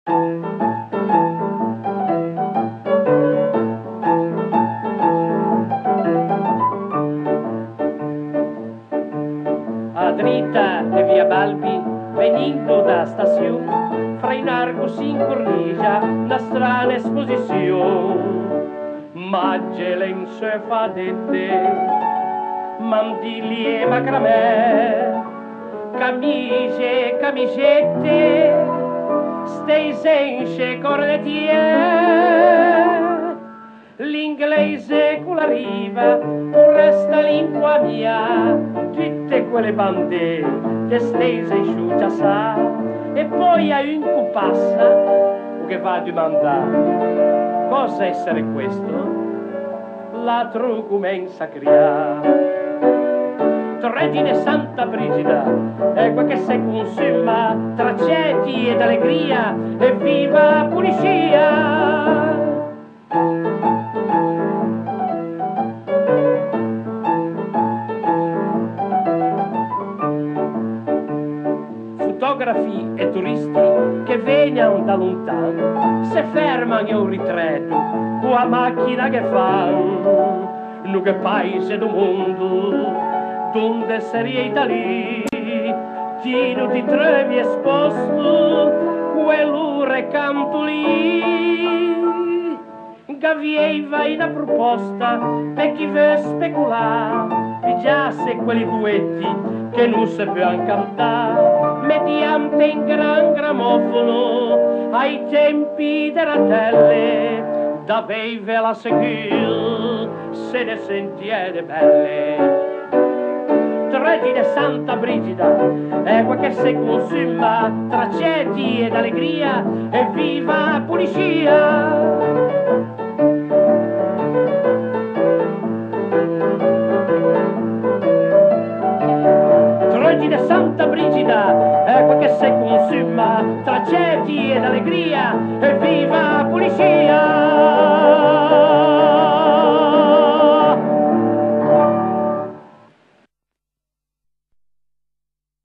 A dritta e via Balbi, venendo da stazione, fra in arco si incornigia una strana esposizione. Magge, lenze fadette, mandili e macramè, camicie e camicette, steisenze cornetier. L'inglese con la riva, un resta lingua mia, tutte quelle bande che stese sciuccia sa, e poi a un che passa che va a domandare cosa essere questo? L'altro comenza a criare. Regina Santa Brigida, ecco che se consuma tra ceti ed allegria, e viva pulizia! Fotografi e turisti che vengono da lontano, se fermano in un ritretto con la macchina che fanno, in che paese del mondo donde seria Italia, Tino ti trovi esposto, quello recanto lì. Gavieva una proposta per chi vuole speculare, pigiasse quelli duetti che non sapevano cantare, mediante in gran gramofono ai tempi della tele, da beve la seguir, se ne sentiere belle. Regina Santa Brigida, ecco che se consuma tra ceti ed allegria, e viva pulizia! Regina Santa Brigida, ecco che se consuma tra ceti ed allegria, e viva pulizia!